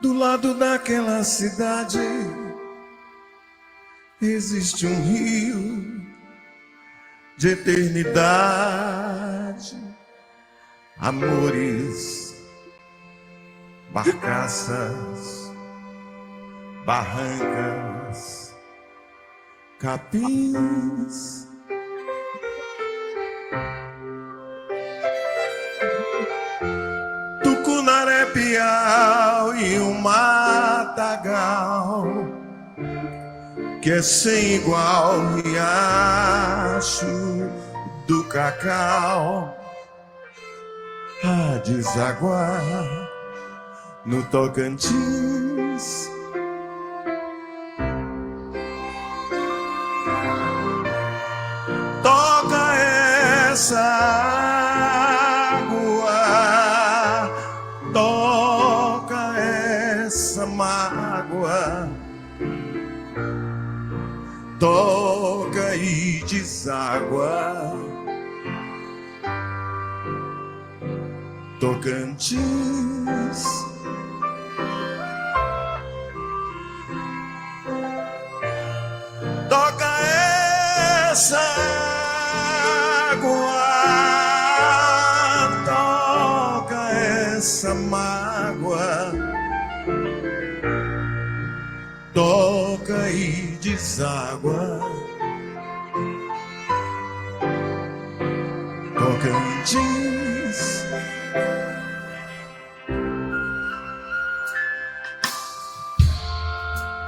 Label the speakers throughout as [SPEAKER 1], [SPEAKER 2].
[SPEAKER 1] Do lado daquela cidade existe um rio de eternidade, amores, barcaças, barrancas, capins. Tucunaré, piau e um matagal que é sem igual, riacho do cacau a desaguar no Tocantins. Toca essa água, toca essa mágoa, toca e deságua, Tocantins. Toca essa água, toca essa mágoa, toca e deságua, Tocantins.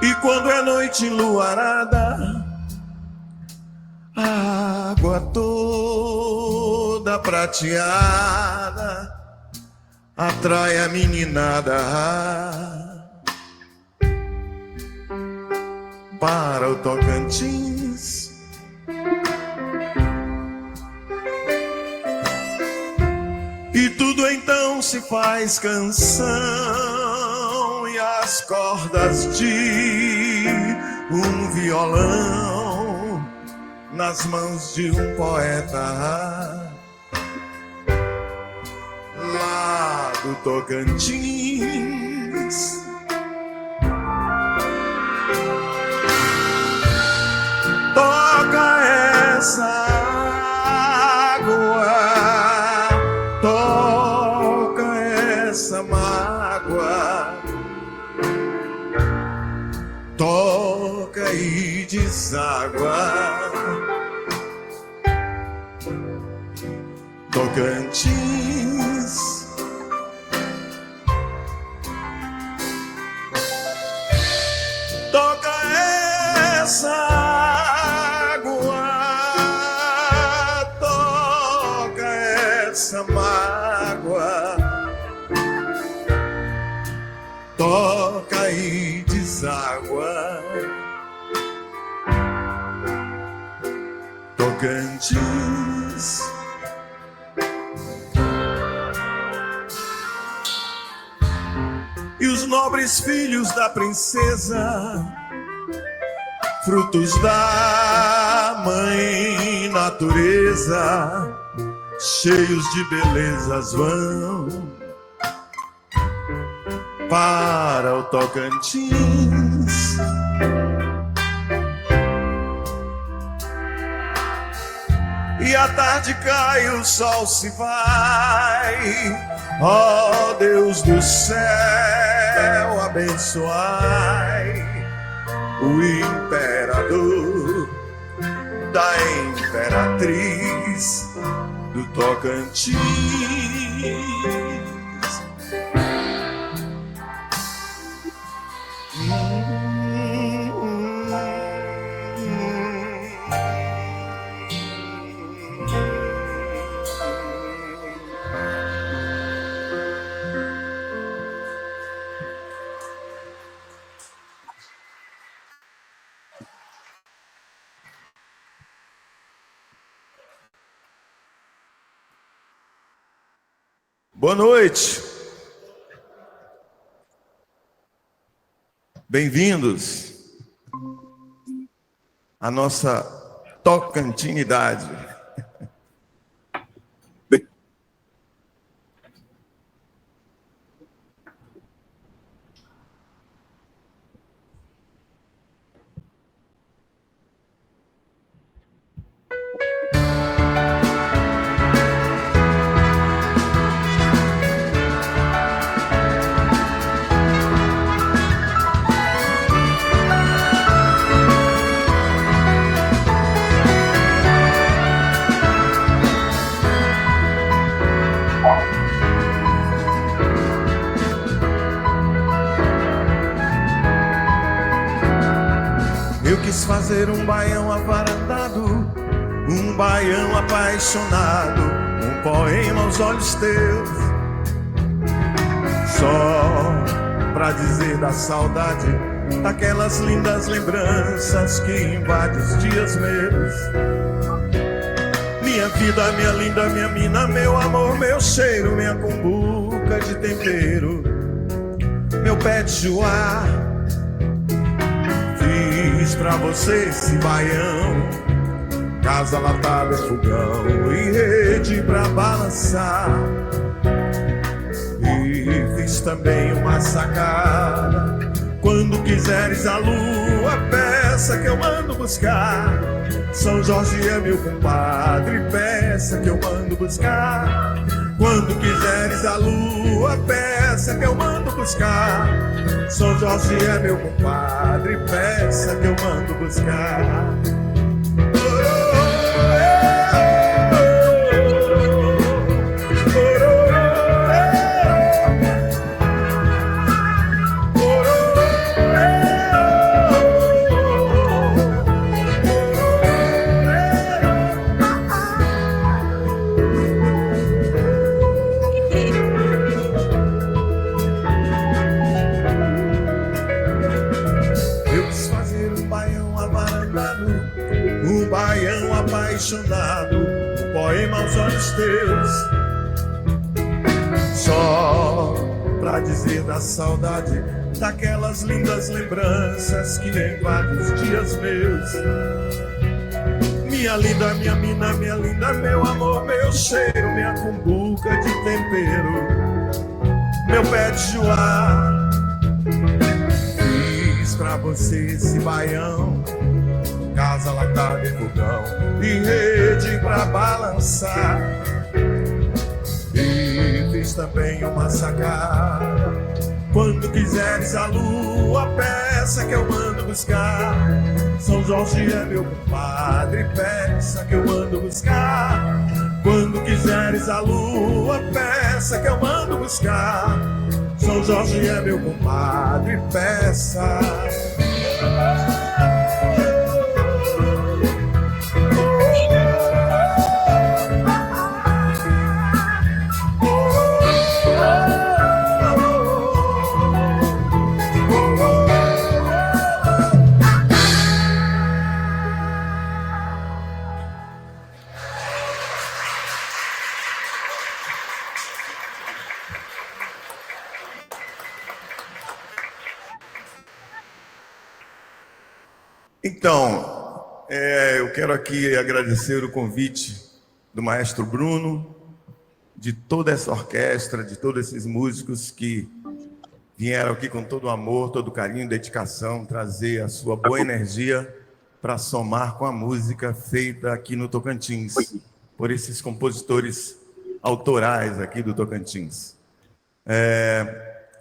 [SPEAKER 1] E quando é noite enluarada, a água toda prateada atrai a meninada para o Tocantins. E tudo então se faz canção e as cordas de um violão nas mãos de um poeta lá do Tocantins. Toca essa água, toca essa mágoa, toca e deságua, Tocantins. Toca essa água, toca essa mágoa, toca e deságua, Tocantins. E os nobres filhos da princesa, frutos da mãe natureza, cheios de belezas, vão para o Tocantins. E à tarde cai, o sol se vai. Ó Deus do céu, abençoai o imperador da imperatriz do Tocantins. Boa noite. Bem-vindos à nossa tocantinidade. fazer um baião avarandado, um baião apaixonado, um poema aos olhos teus, só pra dizer da saudade, daquelas lindas lembranças que invadem os dias meus. Minha vida, minha linda, minha mina, meu amor, meu cheiro, minha cumbuca de tempero, meu pé de joá. Fiz pra você esse baião, casa latada, fogão e rede pra balançar. E fiz também uma sacada, quando quiseres a lua, peça que eu mando buscar. São Jorge é meu compadre, peça que eu mando buscar. Quando quiseres a lua, peça que eu mando buscar. São Jorge é meu compadre, peça que eu mando buscar. Um poema aos olhos teus, só pra dizer da saudade, daquelas lindas lembranças que invadem os dias meus. Minha linda, minha mina, minha linda, meu amor, meu cheiro, minha cumbuca de tempero, meu pé de joá. Fiz pra você esse baião, casa latada e fogão e rede pra balançar. E fiz também uma sacada, quando quiseres a lua, peça que eu mando buscar. São Jorge é meu compadre, peça que eu mando buscar. Quando quiseres a lua, peça que eu mando buscar. São Jorge é meu compadre, peça. Então, eu quero aqui agradecer o convite do maestro Bruno, de toda essa orquestra, de todos esses músicos que vieram aqui com todo o amor, todo o carinho, dedicação, trazer a sua boa energia para somar com a música feita aqui no Tocantins, por esses compositores autorais aqui do Tocantins.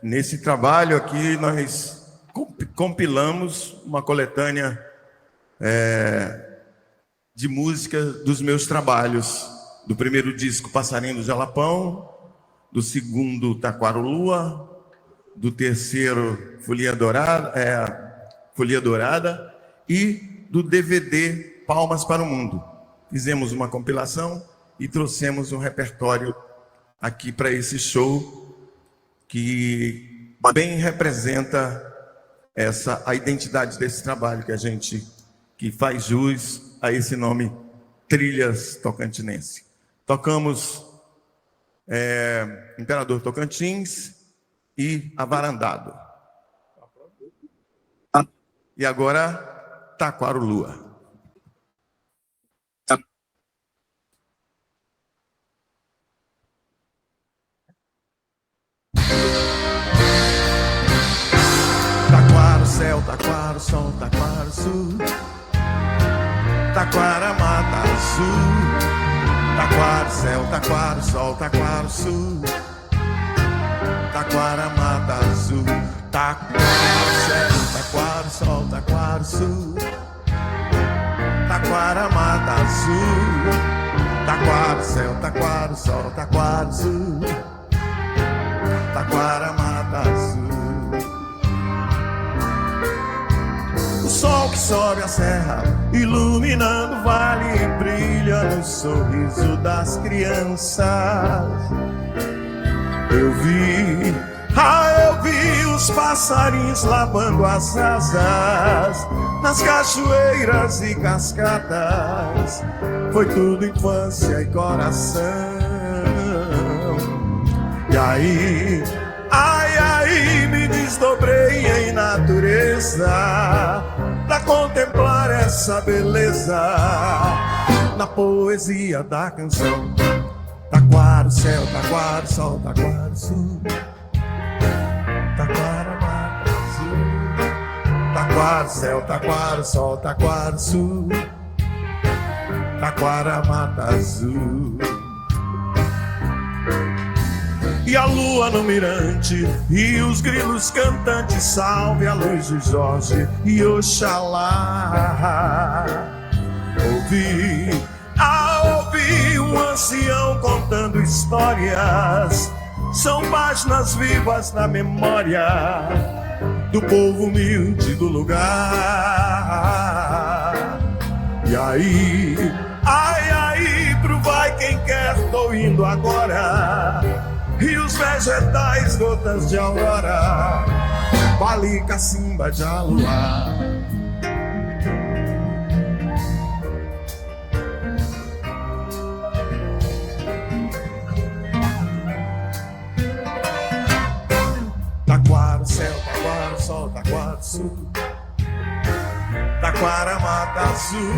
[SPEAKER 1] Nesse trabalho aqui, nós compilamos uma coletânea de música dos meus trabalhos, do primeiro disco Passarinho do Jalapão, do segundo Taquara Lua, do terceiro Folia Dourada e do DVD Palmas para o Mundo. Fizemos uma compilação e trouxemos um repertório aqui para esse show que bem representa a identidade desse trabalho que faz jus a esse nome, Trilhas Tocantinense. Tocamos Imperador Tocantins e Avarandado. E agora, Taquara Lua. Taquara, céu, taquara, sol, taquara, sul. Taquara, mata azul. Taquara, céu, taquara, sol, taquara, sul. Taquara, mata azul. Taquara, céu, taquara, sol, taquara, sul. Taquara, mata azul. Taquara, céu, taquara, sol, taquara, sul. Taquara, mata azul. O sol que sobe a serra, iluminando o vale, brilha no sorriso das crianças. Eu vi os passarinhos lavando as asas nas cachoeiras e cascatas. Foi tudo infância e coração. E aí, me desdobrei em natureza pra contemplar essa beleza na poesia da canção. Taquara, céu, taquara, sol, taquara, sul. Taquara, mata, azul. Taquara, céu, taquara, sol, taquara, sul. Taquara, mata azul. E a lua no mirante, e os grilos cantantes, salve a luz de Jorge e Oxalá. Ouvi um ancião contando histórias, são páginas vivas na memória do povo humilde do lugar. E aí, pro vai quem quer, tô indo agora. E os vegetais, gotas de aurora, vale cacimba de aluá. Taquara, céu, taquara, sol, taquara, sul. Taquara, mata azul.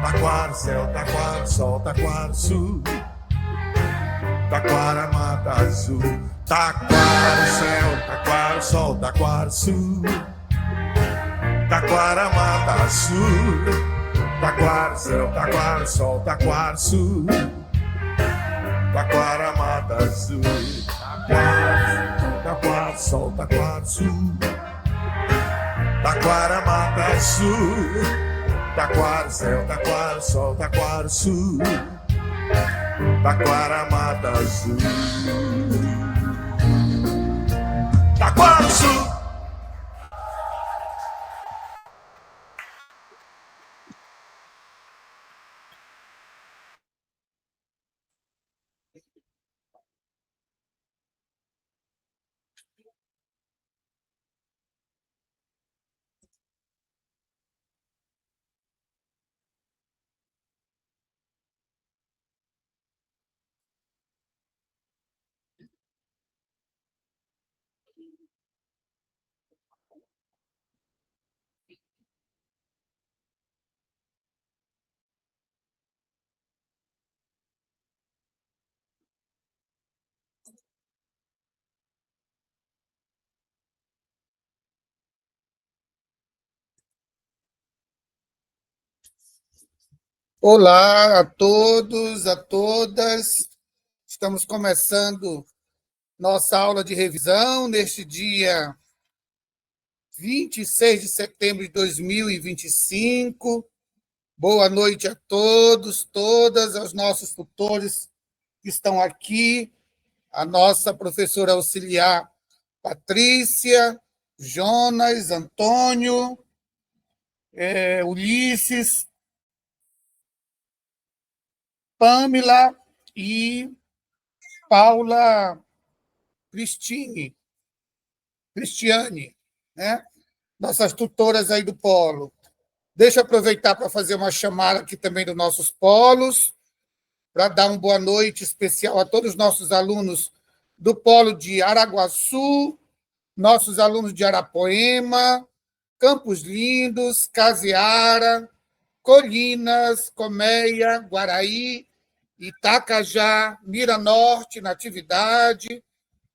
[SPEAKER 1] Taquara, céu, taquara, sol, taquara, sul. Taquara, mata azul. Taquara, céu, taquara, sol, taquara, sul. Taquara, mata azul. Taquara, céu, taquara, sol, taquara, sul. Taquara, mata azul. Taquara, sol, taquara, sul. Taquara, mata azul. Taquara, céu, taquara, sol, taquara, sul. Taquara, mata azul. Taquara, sul.
[SPEAKER 2] Olá a todos, a todas. Estamos começando nossa aula de revisão neste dia 26 de setembro de 2025. Boa noite a todos, todas, aos nossos tutores que estão aqui, a nossa professora auxiliar Patrícia, Jonas, Antônio, Ulisses, Pamela e Paula Cristiane, né? Nossas tutoras aí do polo. Deixa eu aproveitar para fazer uma chamada aqui também dos nossos polos, para dar uma boa noite especial a todos os nossos alunos do polo de Araguaçu, nossos alunos de Arapoema, Campos Lindos, Caseara, Colinas, Colmeia, Guaraí, Itacajá, Mira Norte, Natividade,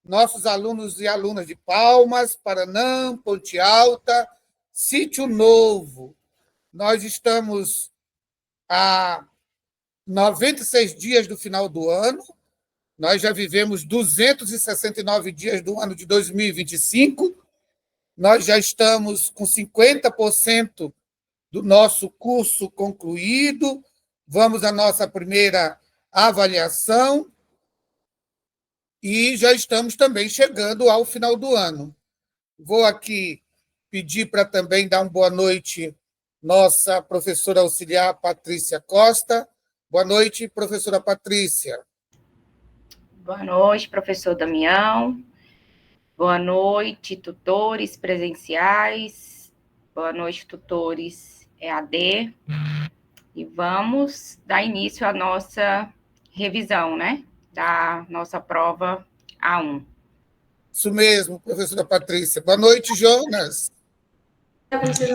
[SPEAKER 2] nossos alunos e alunas de Palmas, Paranã, Ponte Alta, Sítio Novo. Nós estamos há 96 dias do final do ano, nós já vivemos 269 dias do ano de 2025, nós já estamos com 50% do nosso curso concluído, vamos à nossa primeira avaliação e já estamos também chegando ao final do ano. Vou aqui pedir para também dar uma boa noite nossa professora auxiliar, Patrícia Costa. Boa noite, professora Patrícia.
[SPEAKER 3] Boa noite, professor Damião. Boa noite, tutores presenciais. Boa noite, tutores EAD. E vamos dar início à nossa revisão, né? Da nossa prova A1.
[SPEAKER 2] Isso mesmo, professora Patrícia. Boa noite, Jonas.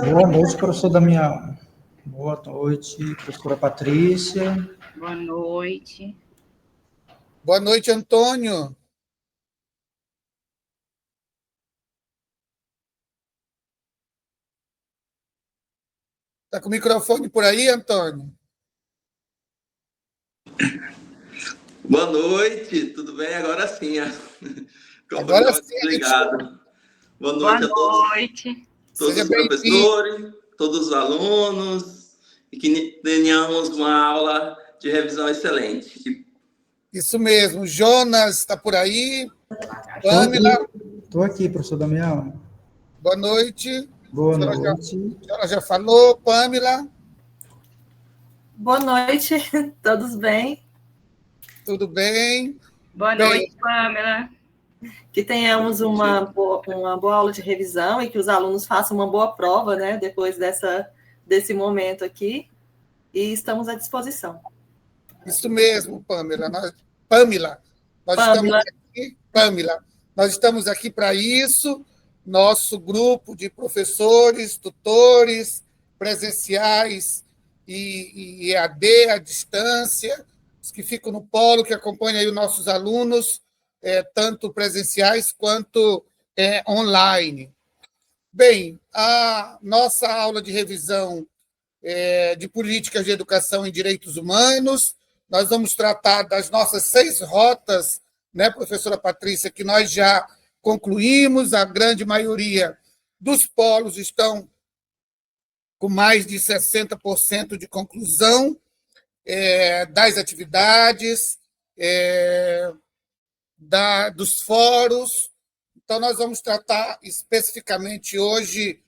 [SPEAKER 4] Boa noite, professor Damião. Boa noite, professora Patrícia.
[SPEAKER 3] Boa noite.
[SPEAKER 2] Boa noite, Antônio. Está com o microfone por aí, Antônio?
[SPEAKER 5] Boa noite, tudo bem? Agora sim.
[SPEAKER 2] Agora sim.
[SPEAKER 5] Obrigado. Boa
[SPEAKER 3] Boa
[SPEAKER 5] noite a todos.
[SPEAKER 3] Noite.
[SPEAKER 5] Todos os professores, todos os alunos, e que tenhamos uma aula de revisão excelente.
[SPEAKER 2] Isso mesmo. Jonas está por aí. Pamela.
[SPEAKER 4] Estou aqui, professor Damião.
[SPEAKER 2] Boa noite.
[SPEAKER 4] Boa noite.
[SPEAKER 2] A senhora já falou, Pamela?
[SPEAKER 6] Boa noite, todos bem?
[SPEAKER 2] Tudo bem?
[SPEAKER 3] Boa noite, Pamela.
[SPEAKER 6] Que tenhamos uma boa aula de revisão e que os alunos façam uma boa prova, né, depois desse momento aqui. E estamos à disposição.
[SPEAKER 2] Isso mesmo, Pamela. Nós estamos aqui para isso. Nosso grupo de professores, tutores, presenciais e EAD, à distância, os que ficam no polo, que acompanham aí os nossos alunos, tanto presenciais quanto online. Bem, a nossa aula de revisão de políticas de educação em direitos humanos, nós vamos tratar das nossas 6 rotas, né, professora Patrícia, que nós já concluímos, a grande maioria dos polos estão com mais de 60% de conclusão das atividades, dos fóruns. Então, nós vamos tratar especificamente hoje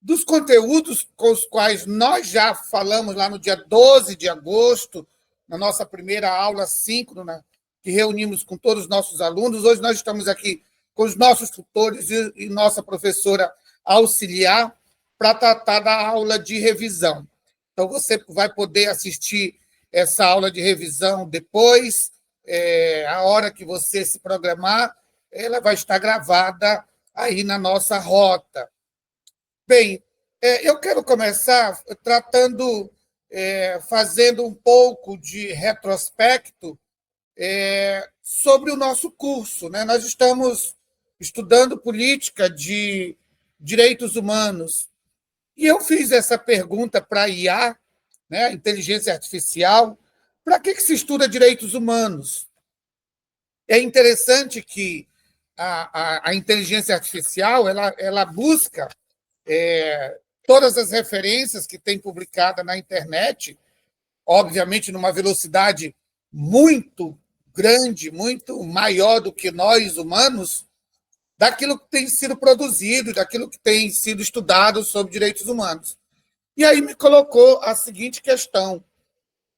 [SPEAKER 2] dos conteúdos com os quais nós já falamos lá no dia 12 de agosto, na nossa primeira aula síncrona, que reunimos com todos os nossos alunos. Hoje nós estamos aqui com os nossos tutores e nossa professora auxiliar para tratar da aula de revisão. Então, você vai poder assistir essa aula de revisão depois, a hora que você se programar, ela vai estar gravada aí na nossa rota. Bem, eu quero começar fazendo um pouco de retrospecto sobre o nosso curso, né? Nós estamos estudando política de direitos humanos. E eu fiz essa pergunta para a IA, né, a inteligência artificial, para que se estuda direitos humanos? É interessante que a inteligência artificial ela busca todas as referências que tem publicada na internet, obviamente numa velocidade muito grande, muito maior do que nós, humanos, daquilo que tem sido produzido, daquilo que tem sido estudado sobre direitos humanos. E aí me colocou a seguinte questão,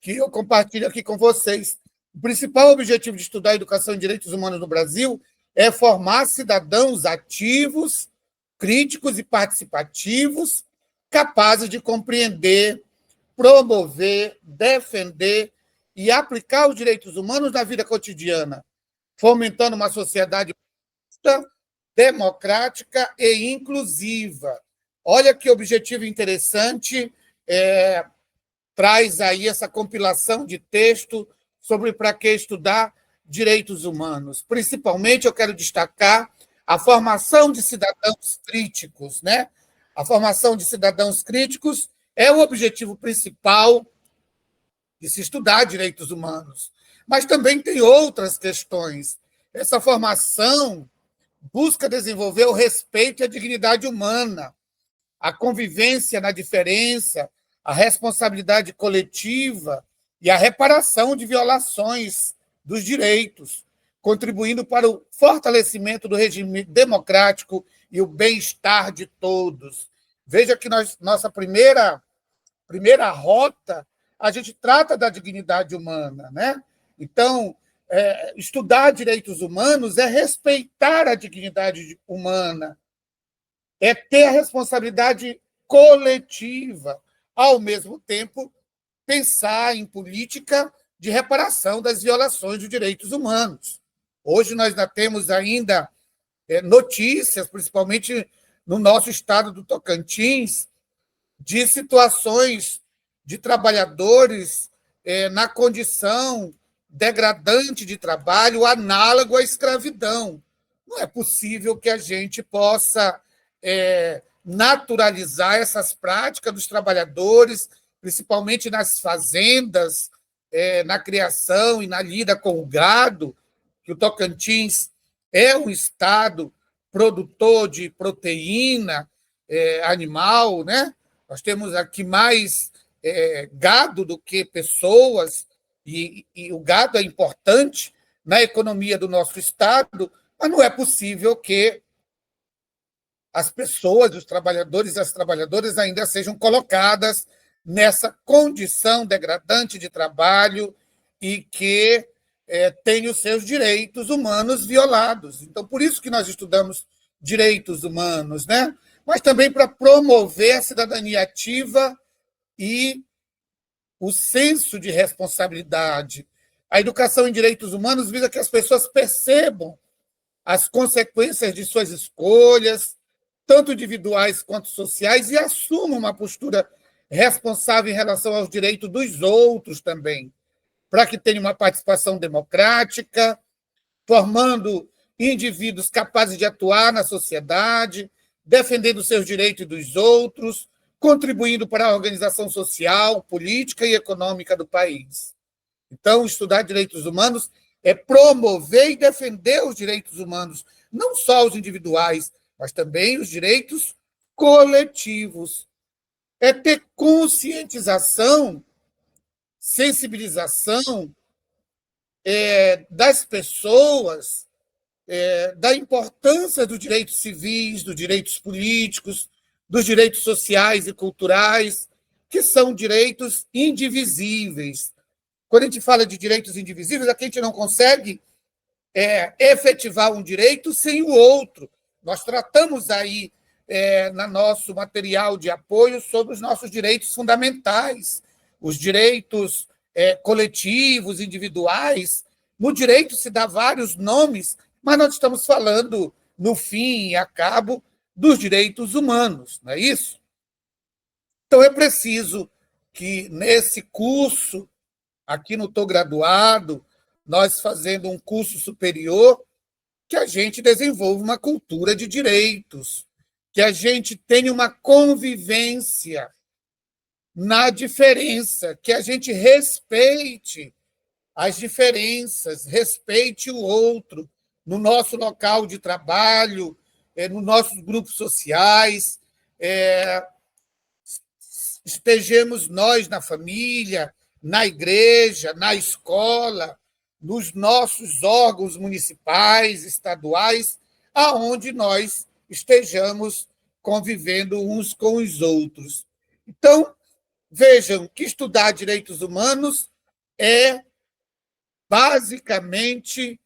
[SPEAKER 2] que eu compartilho aqui com vocês. O principal objetivo de estudar a educação em direitos humanos no Brasil é formar cidadãos ativos, críticos e participativos, capazes de compreender, promover, defender e aplicar os direitos humanos na vida cotidiana, fomentando uma sociedade justa, democrática e inclusiva. Olha que objetivo interessante, traz aí essa compilação de texto sobre para que estudar direitos humanos. Principalmente, eu quero destacar a formação de cidadãos críticos, né? A formação de cidadãos críticos é o objetivo principal de se estudar direitos humanos. Mas também tem outras questões. Essa formação busca desenvolver o respeito e a dignidade humana, a convivência na diferença, a responsabilidade coletiva e a reparação de violações dos direitos, contribuindo para o fortalecimento do regime democrático e o bem-estar de todos. Veja que nossa primeira rota, a gente trata da dignidade humana, né? Então, estudar direitos humanos é respeitar a dignidade humana, é ter a responsabilidade coletiva, ao mesmo tempo pensar em política de reparação das violações dos direitos humanos. Hoje nós ainda temos notícias, principalmente no nosso estado do Tocantins, de situações de trabalhadores na condição degradante de trabalho, análogo à escravidão. Não é possível que a gente possa naturalizar essas práticas dos trabalhadores, principalmente nas fazendas, na criação e na lida com o gado, que o Tocantins é um estado produtor de proteína animal, né? Nós temos aqui mais gado do que pessoas, e o gado é importante na economia do nosso estado, mas não é possível que as pessoas, os trabalhadores e as trabalhadoras ainda sejam colocadas nessa condição degradante de trabalho e que tenham os seus direitos humanos violados. Então, por isso que nós estudamos direitos humanos, né? Mas também para promover a cidadania ativa e o senso de responsabilidade. A educação em direitos humanos visa que as pessoas percebam as consequências de suas escolhas, tanto individuais quanto sociais, e assumam uma postura responsável em relação aos direitos dos outros também, para que tenham uma participação democrática, formando indivíduos capazes de atuar na sociedade, defendendo seus direitos e dos outros, contribuindo para a organização social, política e econômica do país. Então, estudar direitos humanos é promover e defender os direitos humanos, não só os individuais, mas também os direitos coletivos. É ter conscientização, sensibilização das pessoas, da importância dos direitos civis, dos direitos políticos, dos direitos sociais e culturais, que são direitos indivisíveis. Quando a gente fala de direitos indivisíveis, aqui a gente não consegue efetivar um direito sem o outro. Nós tratamos aí, no nosso material de apoio, sobre os nossos direitos fundamentais, os direitos coletivos, individuais. No direito se dá vários nomes, mas nós estamos falando, no fim e a cabo, dos direitos humanos, não é isso? Então, é preciso que, nesse curso, aqui no Tô Graduado, nós fazendo um curso superior, que a gente desenvolva uma cultura de direitos, que a gente tenha uma convivência na diferença, que a gente respeite as diferenças, respeite o outro no nosso local de trabalho, nos nossos grupos sociais, estejamos nós na família, na igreja, na escola, nos nossos órgãos municipais, estaduais, aonde nós estejamos convivendo uns com os outros. Então, vejam que estudar direitos humanos é, basicamente,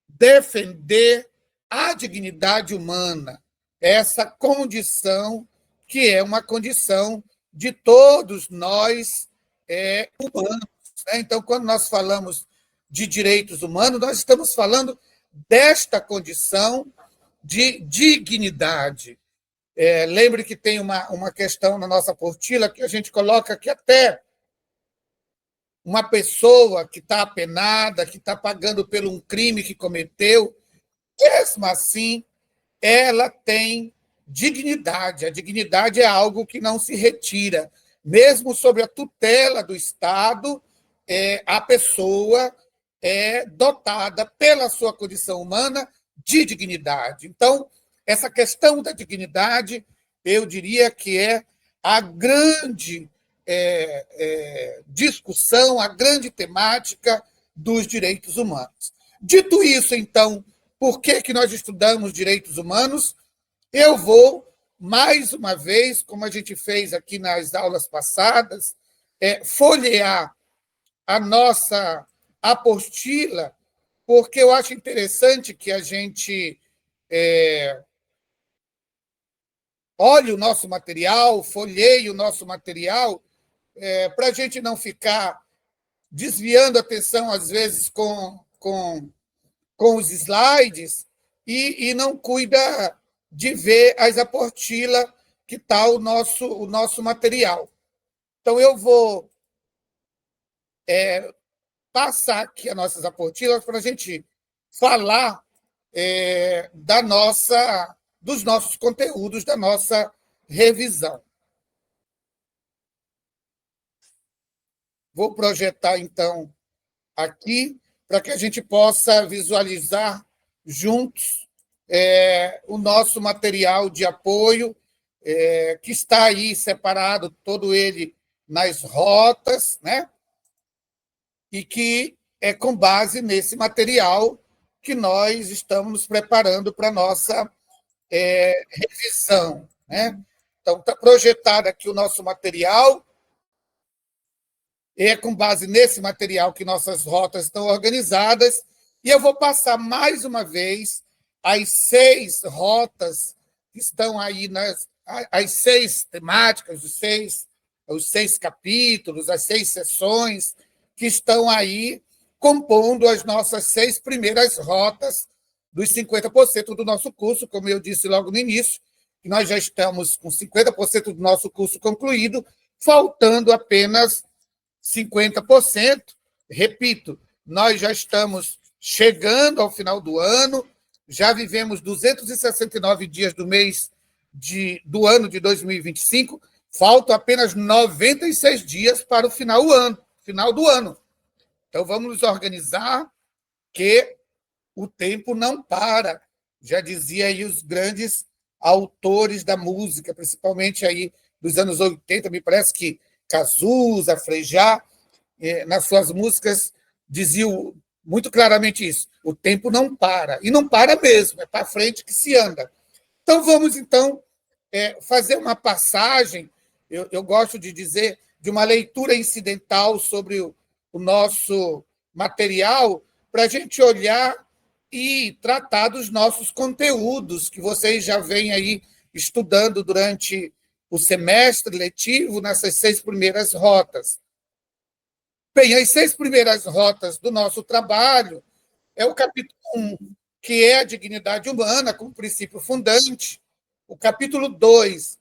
[SPEAKER 2] defender a dignidade humana, essa condição que é uma condição de todos nós humanos. Né? Então, quando nós falamos de direitos humanos, nós estamos falando desta condição de dignidade. Lembre que tem uma questão na nossa apostila que a gente coloca que até uma pessoa que está apenada, que está pagando por um crime que cometeu, mesmo assim, ela tem dignidade. A dignidade é algo que não se retira. Mesmo sob a tutela do Estado, a pessoa é dotada, pela sua condição humana, de dignidade. Então, essa questão da dignidade, eu diria que é a grande discussão, a grande temática dos direitos humanos. Dito isso, então, por que nós estudamos direitos humanos? Eu vou, mais uma vez, como a gente fez aqui nas aulas passadas, folhear a nossa apostila, porque eu acho interessante que a gente olhe o nosso material, folheie o nosso material, para a gente não ficar desviando a atenção, às vezes, com os slides e não cuida de ver as apostilas que está o nosso material. Então, eu vou passar aqui as nossas apostilas para a gente falar dos nossos conteúdos, da nossa revisão. Vou projetar, então, aqui, para que a gente possa visualizar juntos o nosso material de apoio, que está aí separado, todo ele nas rotas, né? E que é com base nesse material que nós estamos preparando para a nossa revisão, né? Então, está projetado aqui o nosso material, é com base nesse material que nossas rotas estão organizadas, e eu vou passar mais uma vez as 6 rotas que estão aí, as 6 temáticas, os 6 capítulos, as 6 sessões que estão aí compondo as nossas 6 primeiras rotas dos 50% do nosso curso, como eu disse logo no início, que nós já estamos com 50% do nosso curso concluído, faltando apenas 50%. Repito, nós já estamos chegando ao final do ano, já vivemos 269 dias do ano de 2025, faltam apenas 96 dias para o final do ano. Então, vamos nos organizar, que o tempo não para. Já dizia aí os grandes autores da música, principalmente aí dos anos 80, me parece que Cazuza, Frejá, nas suas músicas, diziam muito claramente isso. O tempo não para. E não para mesmo, é para frente que se anda. Então, vamos, fazer uma passagem, eu gosto de dizer, de uma leitura incidental sobre o nosso material, para a gente olhar e tratar dos nossos conteúdos, que vocês já vêm aí estudando durante o semestre letivo, nessas 6 primeiras rotas. Bem, as 6 primeiras rotas do nosso trabalho é o capítulo 1, que é a dignidade humana como princípio fundante, o capítulo 2,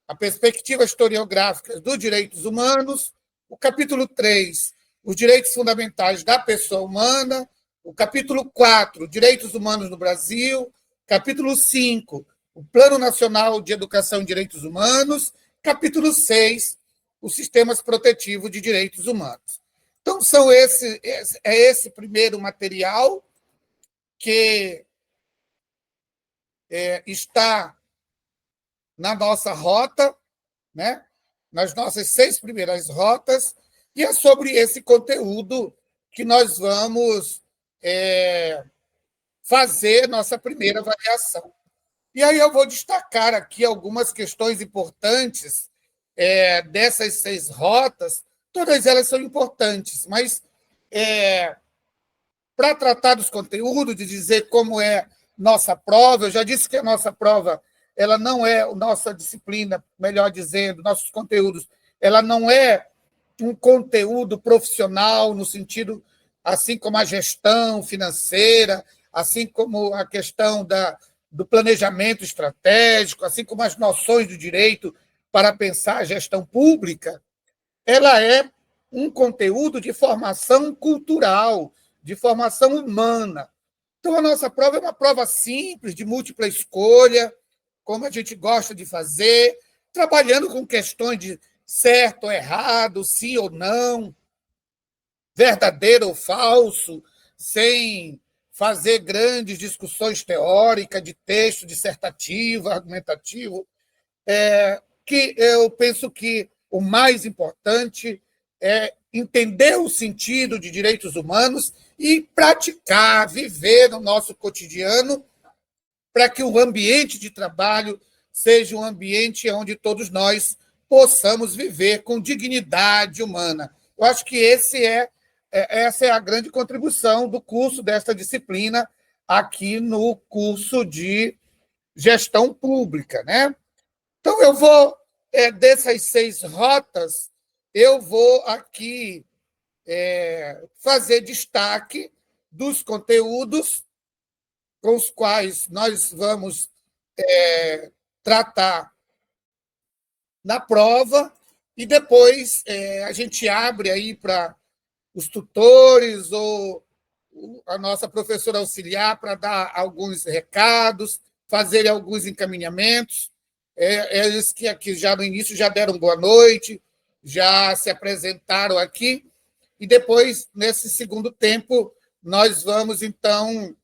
[SPEAKER 2] a perspectiva historiográfica dos direitos humanos, o capítulo 3, os direitos fundamentais da pessoa humana, o capítulo 4, direitos humanos no Brasil, capítulo 5, o Plano Nacional de Educação em Direitos Humanos, capítulo 6, os sistemas protetivos de direitos humanos. Então, esse primeiro material que está na nossa rota, né? Nas nossas 6 primeiras rotas, e é sobre esse conteúdo que nós vamos fazer nossa primeira avaliação. E aí eu vou destacar aqui algumas questões importantes dessas 6 rotas. Todas elas são importantes, mas para tratar dos conteúdos, de dizer como é nossa prova, eu já disse que a nossa prova ela não é a nossa disciplina, melhor dizendo, nossos conteúdos, ela não é um conteúdo profissional no sentido, assim como a gestão financeira, assim como a questão do planejamento estratégico, assim como as noções do direito para pensar a gestão pública, ela é um conteúdo de formação cultural, de formação humana. Então, a nossa prova é uma prova simples, de múltipla escolha, como a gente gosta de fazer, trabalhando com questões de certo ou errado, sim ou não, verdadeiro ou falso, sem fazer grandes discussões teóricas de texto dissertativo, argumentativo, que eu penso que o mais importante é entender o sentido de direitos humanos e praticar, viver no nosso cotidiano, para que o ambiente de trabalho seja um ambiente onde todos nós possamos viver com dignidade humana. Eu acho que essa é a grande contribuição do curso desta disciplina aqui no curso de gestão pública, né? Então, eu vou, dessas 6 rotas, eu vou aqui fazer destaque dos conteúdos com os quais nós vamos tratar na prova, e depois a gente abre aí para os tutores ou a nossa professora auxiliar para dar alguns recados, fazer alguns encaminhamentos. Eles que aqui já no início já deram boa noite, já se apresentaram aqui, e depois, nesse segundo tempo, nós vamos, então,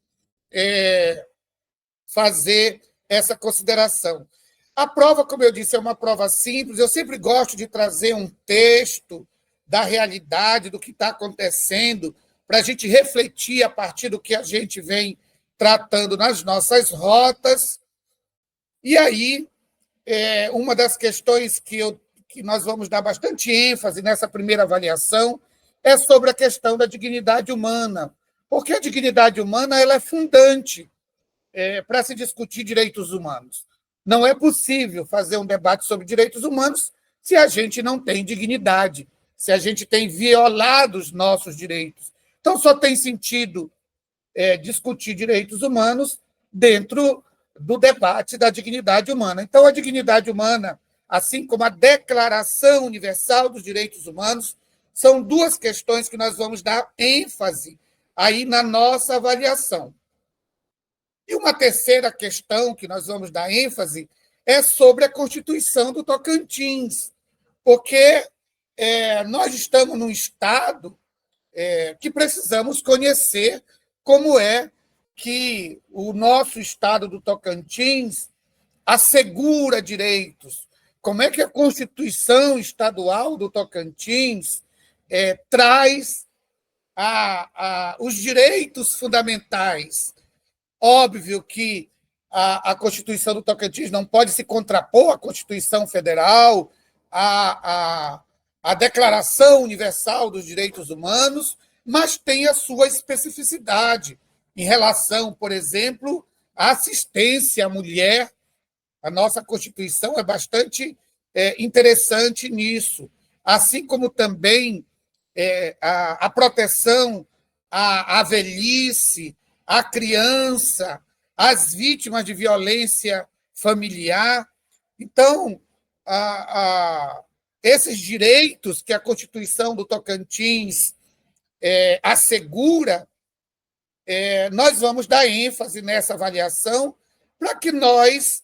[SPEAKER 2] fazer essa consideração. A prova, como eu disse, é uma prova simples. Eu sempre gosto de trazer um texto da realidade, do que está acontecendo, para a gente refletir a partir do que a gente vem tratando nas nossas rotas. E aí, uma das questões que nós vamos dar bastante ênfase nessa primeira avaliação é sobre a questão da dignidade humana, porque a dignidade humana ela é fundante para se discutir direitos humanos. Não é possível fazer um debate sobre direitos humanos se a gente não tem dignidade, se a gente tem violado os nossos direitos. Então, só tem sentido discutir direitos humanos dentro do debate da dignidade humana. Então, a dignidade humana, assim como a Declaração Universal dos Direitos Humanos, são 2 questões que nós vamos dar ênfase aí na nossa avaliação. E uma terceira questão que nós vamos dar ênfase é sobre a Constituição do Tocantins, porque nós estamos num estado que precisamos conhecer como é que o nosso estado do Tocantins assegura direitos, como é que a Constituição Estadual do Tocantins traz os direitos fundamentais. Óbvio que a Constituição do Tocantins não pode se contrapor à Constituição Federal, à Declaração Universal dos Direitos Humanos, mas tem a sua especificidade em relação, por exemplo, à assistência à mulher. A nossa Constituição é bastante interessante nisso, assim como também a proteção à velhice, à criança, às vítimas de violência familiar. Então, esses direitos que a Constituição do Tocantins assegura, nós vamos dar ênfase nessa avaliação para que nós,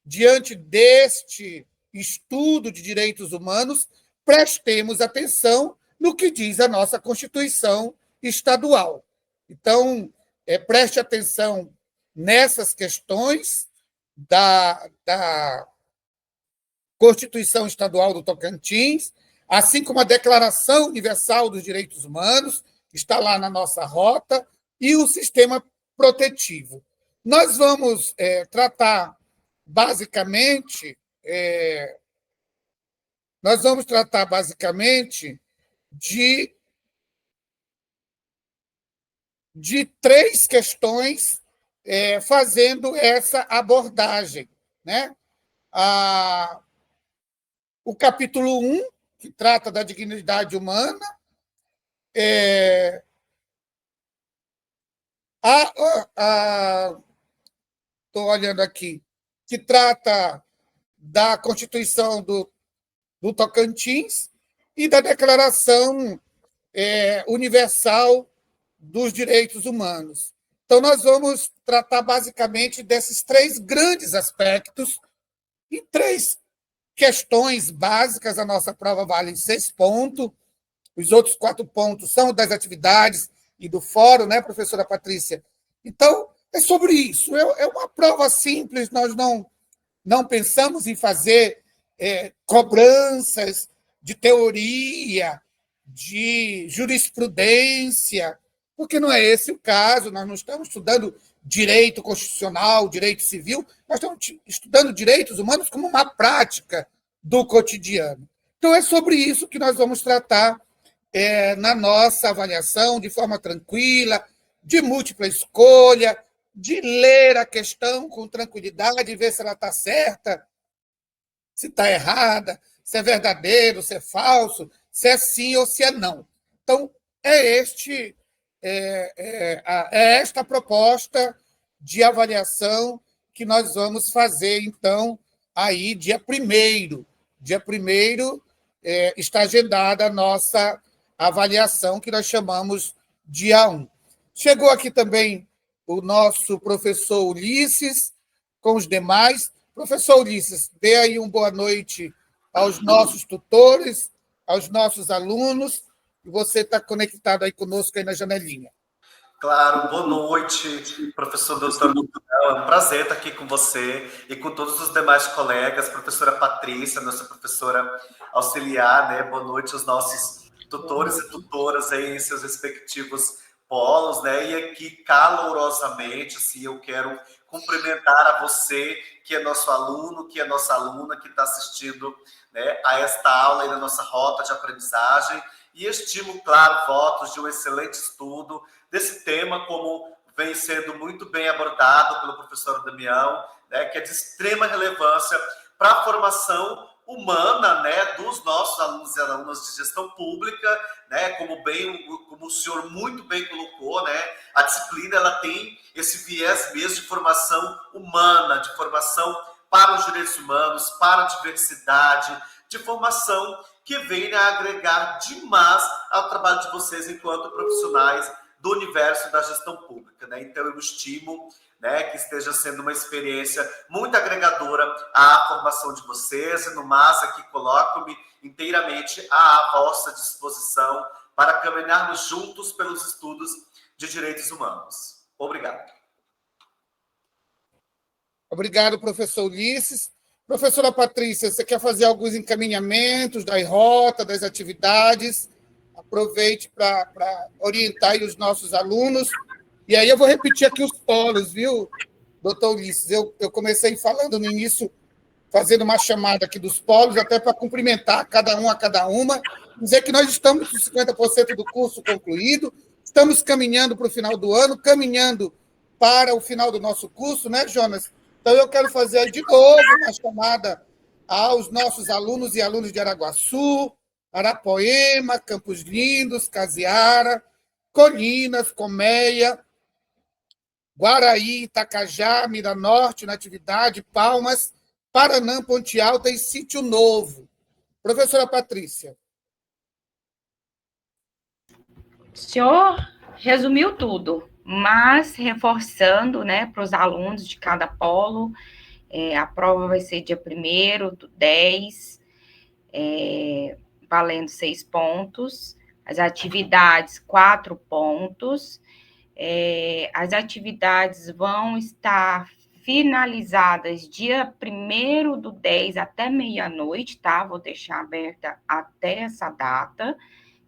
[SPEAKER 2] diante deste estudo de direitos humanos, prestemos atenção no que diz a nossa Constituição estadual. Então, preste atenção nessas questões da Constituição Estadual do Tocantins, assim como a Declaração Universal dos Direitos Humanos, que está lá na nossa rota, e o sistema protetivo. Nós vamos tratar, basicamente, de 3 questões fazendo essa abordagem, né? O capítulo 1, que trata da dignidade humana, estou olhando aqui, que trata da Constituição do Tocantins e da Declaração Universal dos Direitos Humanos. Então, nós vamos tratar basicamente desses 3 grandes aspectos e 3 questões básicas. A nossa prova vale 6 pontos, os outros 4 pontos são das atividades e do fórum, né, professora Patrícia? Então, é sobre isso. É uma prova simples, nós não pensamos em fazer cobranças de teoria, de jurisprudência, porque não é esse o caso, nós não estamos estudando direito constitucional, direito civil, nós estamos estudando direitos humanos como uma prática do cotidiano. Então, é sobre isso que nós vamos tratar na nossa avaliação, de forma tranquila, de múltipla escolha, de ler a questão com tranquilidade, ver se ela está certa, se está errada, se é verdadeiro, se é falso, se é sim ou se é não. Então, é esta proposta de avaliação que nós vamos fazer, então, aí, dia 1º. Dia 1º está agendada a nossa avaliação, que nós chamamos dia 1. Chegou aqui também o nosso professor Ulisses, com os demais. Professor Ulisses, dê aí uma boa noite aos nossos tutores, aos nossos alunos, e você está conectado aí conosco aí na janelinha.
[SPEAKER 7] Claro, boa noite, professor doutor Manuel. É um prazer estar aqui com você e com todos os demais colegas, professora Patrícia, nossa professora auxiliar, né? Boa noite aos nossos tutores e tutoras aí em seus respectivos polos, né? E aqui, calorosamente, assim, eu quero cumprimentar a você, que é nosso aluno, que é nossa aluna, que está assistindo, né, a esta aula aí na nossa rota de aprendizagem, e estimo, claro, votos de um excelente estudo desse tema, como vem sendo muito bem abordado pelo professor Damião, né, que é de extrema relevância para a formação humana, né, dos nossos alunos e alunas de gestão pública, né, como o senhor muito bem colocou, né, a disciplina ela tem esse viés mesmo de formação humana, de formação para os direitos humanos, para a diversidade, de formação que vem a agregar demais ao trabalho de vocês enquanto profissionais do universo da gestão pública, né? Então eu estimo, né, que esteja sendo uma experiência muito agregadora à formação de vocês, e no mais aqui coloco-me inteiramente à vossa disposição para caminharmos juntos pelos estudos de direitos humanos. Obrigado.
[SPEAKER 2] Obrigado, professor Ulisses. Professora Patrícia, você quer fazer alguns encaminhamentos da rota, das atividades? Aproveite para orientar aí os nossos alunos. E aí eu vou repetir aqui os polos, viu, doutor Ulisses? Eu comecei falando no início, fazendo uma chamada aqui dos polos, até para cumprimentar cada uma, dizer que nós estamos com 50% do curso concluído, estamos caminhando para o final do ano, caminhando para o final do nosso curso, né, Jonas? Então, eu quero fazer aí de novo uma chamada aos nossos alunos e alunos de Araguaçu, Arapoema, Campos Lindos, Casiara, Colinas, Colmeia, Guaraí, Itacajá, Miranorte, Natividade, Palmas, Paranã, Ponte Alta e Sítio Novo. Professora Patrícia.
[SPEAKER 3] O senhor resumiu tudo, mas reforçando, né, para os alunos de cada polo, a prova vai ser dia 1º do 10, valendo 6 pontos, as atividades 4 pontos, as atividades vão estar finalizadas dia 1º do 10 até meia-noite, tá? Vou deixar aberta até essa data.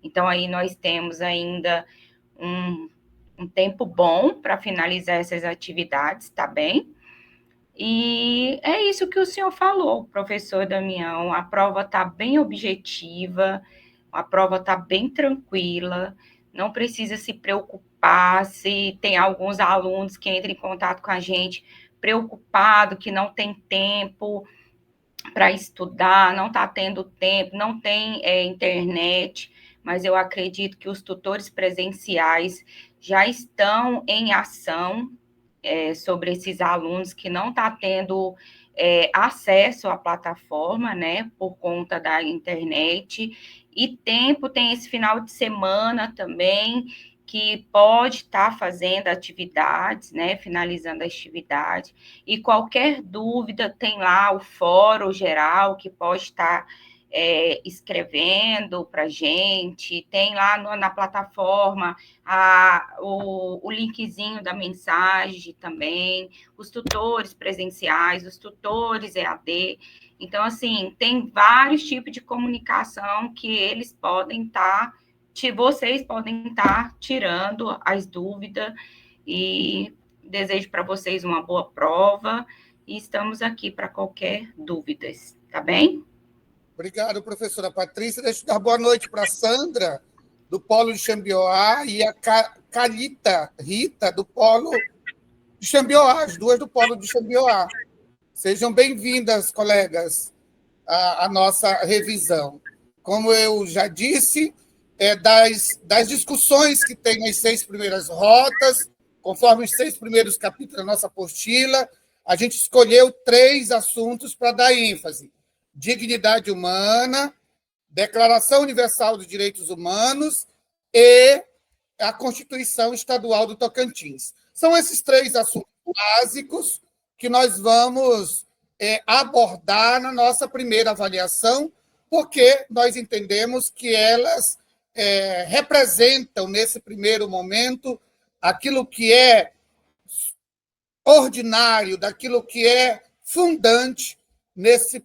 [SPEAKER 3] Então, aí nós temos ainda um tempo bom para finalizar essas atividades, tá bem? E é isso que o senhor falou, professor Damião, a prova está bem objetiva, a prova está bem tranquila, não precisa se preocupar se tem alguns alunos que entram em contato com a gente preocupado, que não tem tempo para estudar, não está tendo tempo, não tem internet, mas eu acredito que os tutores presenciais já estão em ação sobre esses alunos que não estão tendo acesso à plataforma, né, por conta da internet, e tempo tem esse final de semana também, que pode estar fazendo atividades, né, finalizando a atividade, e qualquer dúvida tem lá o fórum geral, que pode estar escrevendo para a gente, tem lá na plataforma o linkzinho da mensagem também, os tutores presenciais, os tutores EAD. Então, assim, tem vários tipos de comunicação que eles podem estar vocês podem estar tirando as dúvidas e desejo para vocês uma boa prova e estamos aqui para qualquer dúvida, tá bem?
[SPEAKER 2] Obrigado, professora Patrícia. Deixa eu dar boa noite para a Sandra, do Polo de Xambioá, e a Calita Rita, do Polo de Xambioá, as duas do Polo de Xambioá. Sejam bem-vindas, colegas, à nossa revisão. Como eu já disse, das discussões que tem nas 6 primeiras rotas, conforme os 6 primeiros capítulos da nossa apostila, a gente escolheu 3 assuntos para dar ênfase: dignidade humana, Declaração Universal dos Direitos Humanos e a Constituição Estadual do Tocantins. São esses 3 assuntos básicos que nós vamos abordar na nossa primeira avaliação, porque nós entendemos que elas representam, nesse primeiro momento, aquilo que é ordinário, daquilo que é fundante nessa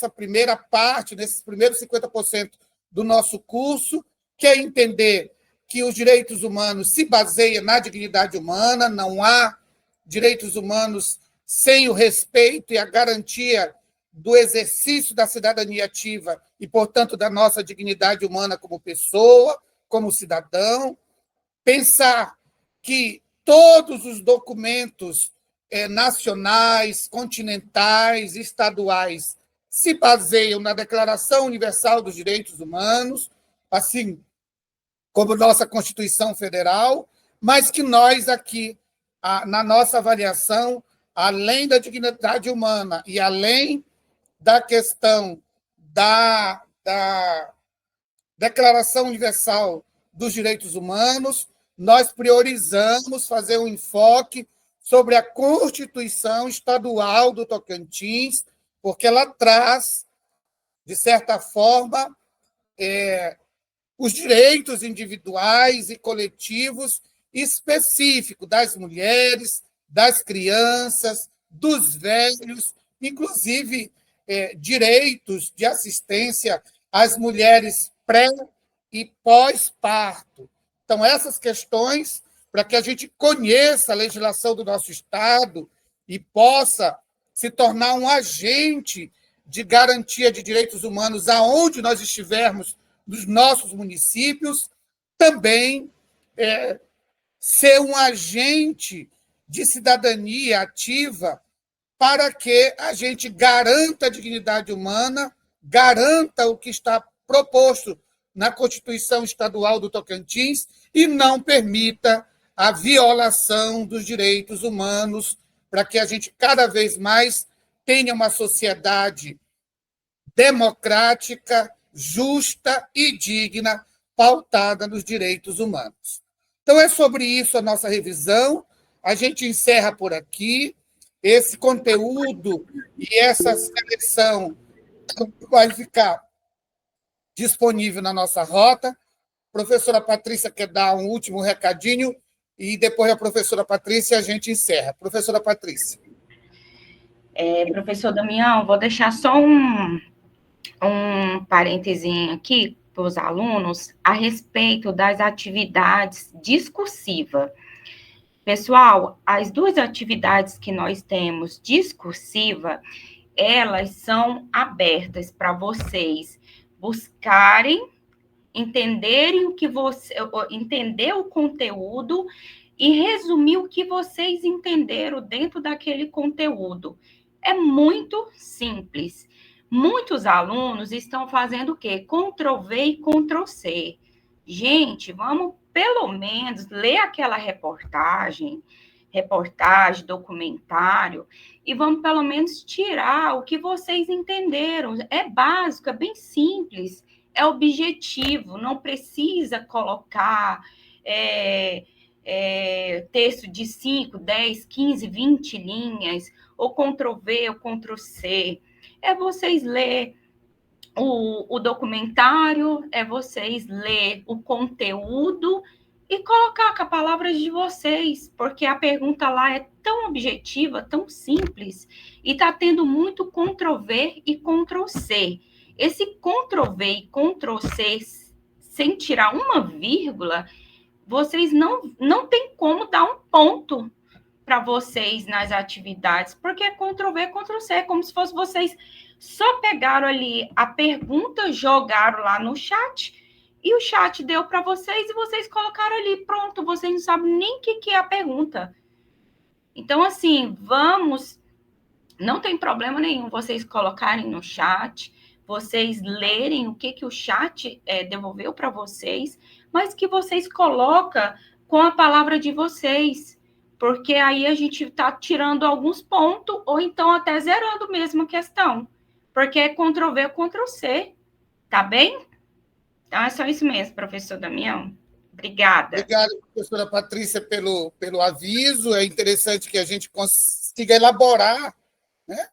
[SPEAKER 2] primeira parte, nesses primeiros 50% do nosso curso, que é entender que os direitos humanos se baseiam na dignidade humana, não há direitos humanos sem o respeito e a garantia do exercício da cidadania ativa e, portanto, da nossa dignidade humana como pessoa, como cidadão. Pensar que todos os documentos nacionais, continentais, estaduais se baseiam na Declaração Universal dos Direitos Humanos, assim como nossa Constituição Federal, mas que nós aqui, na nossa avaliação, além da dignidade humana e além da questão da Declaração Universal dos Direitos Humanos, nós priorizamos fazer um enfoque sobre a Constituição Estadual do Tocantins, porque ela traz, de certa forma, os direitos individuais e coletivos específicos das mulheres, das crianças, dos velhos, inclusive direitos de assistência às mulheres pré- e pós-parto. Então, essas questões, para que a gente conheça a legislação do nosso Estado e possa se tornar um agente de garantia de direitos humanos aonde nós estivermos, nos nossos municípios, também ser um agente de cidadania ativa para que a gente garanta a dignidade humana, garanta o que está proposto na Constituição Estadual do Tocantins e não permita a violação dos direitos humanos, para que a gente cada vez mais tenha uma sociedade democrática, justa e digna, pautada nos direitos humanos. Então, é sobre isso a nossa revisão. A gente encerra por aqui. Esse conteúdo e essa seleção vai ficar disponível na nossa rota. A professora Patrícia quer dar um último recadinho e depois a professora Patrícia a gente encerra. Professora Patrícia.
[SPEAKER 3] Professor Damião, vou deixar só um parênteses aqui para os alunos a respeito das atividades discursivas. Pessoal, as 2 atividades que nós temos discursiva, elas são abertas para vocês buscarem, entenderem entender o conteúdo e resumir o que vocês entenderam dentro daquele conteúdo. É muito simples. Muitos alunos estão fazendo o quê? Ctrl+V e Ctrl+C. Gente, vamos pelo menos ler aquela reportagem, documentário, e vamos pelo menos tirar o que vocês entenderam. É básico, é bem simples, é objetivo, não precisa colocar texto de 5, 10, 15, 20 linhas, ou Ctrl+V ou Ctrl+C. É vocês ler o documentário, é vocês ler o conteúdo e colocar com as palavras de vocês, porque a pergunta lá é tão objetiva, tão simples, e está tendo muito Ctrl+V e Ctrl+C. Esse Ctrl+V e Ctrl+C sem tirar uma vírgula, vocês não tem como dar um ponto para vocês nas atividades, porque é Ctrl+V, Ctrl+C, é como se fosse vocês só pegaram ali a pergunta, jogaram lá no chat, e o chat deu para vocês, e vocês colocaram ali, pronto, vocês não sabem nem o que é a pergunta. Então, assim, não tem problema nenhum vocês colocarem no chat, vocês lerem o que o chat devolveu para vocês, mas que vocês colocam com a palavra de vocês, porque aí a gente está tirando alguns pontos, ou então até zerando mesmo a questão, porque é Ctrl+V ou Ctrl+C, tá bem? Então, é só isso mesmo, professor Damião. Obrigada.
[SPEAKER 2] Obrigado, professora Patrícia, pelo aviso. É interessante que a gente consiga elaborar, né,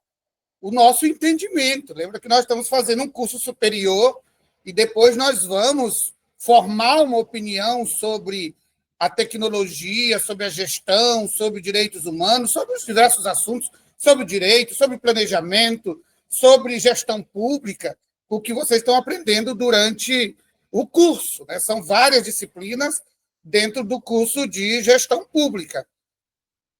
[SPEAKER 2] o nosso entendimento. Lembra que nós estamos fazendo um curso superior e depois nós vamos formar uma opinião sobre a tecnologia, sobre a gestão, sobre direitos humanos, sobre os diversos assuntos, sobre direito, sobre planejamento, sobre gestão pública, o que vocês estão aprendendo durante o curso, né? São várias disciplinas dentro do curso de gestão pública.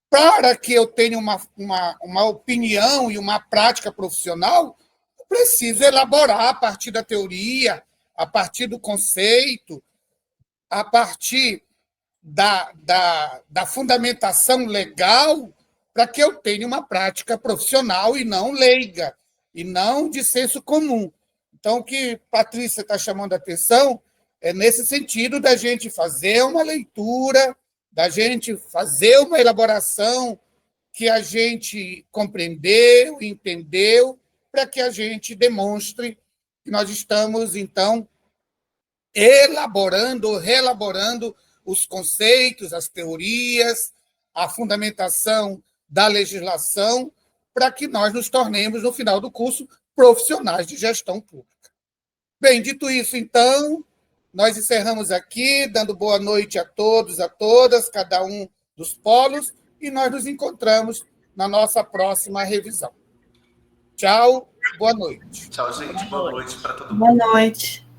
[SPEAKER 2] Para que eu tenha uma opinião e uma prática profissional, eu preciso elaborar a partir da teoria, a partir do conceito, a partir da fundamentação legal, para que eu tenha uma prática profissional e não leiga, e não de senso comum. Então, o que Patrícia está chamando a atenção é nesse sentido da gente fazer uma leitura, da gente fazer uma elaboração que a gente compreendeu, entendeu, para que a gente demonstre que nós estamos, então, elaborando, reelaborando os conceitos, as teorias, a fundamentação da legislação, para que nós nos tornemos, no final do curso, profissionais de gestão pública. Bem, dito isso, então, nós encerramos aqui, dando boa noite a todos, a todas, cada um dos polos, e nós nos encontramos na nossa próxima revisão. Tchau, boa noite.
[SPEAKER 7] Tchau, gente. Boa noite para todo mundo.
[SPEAKER 6] Boa noite.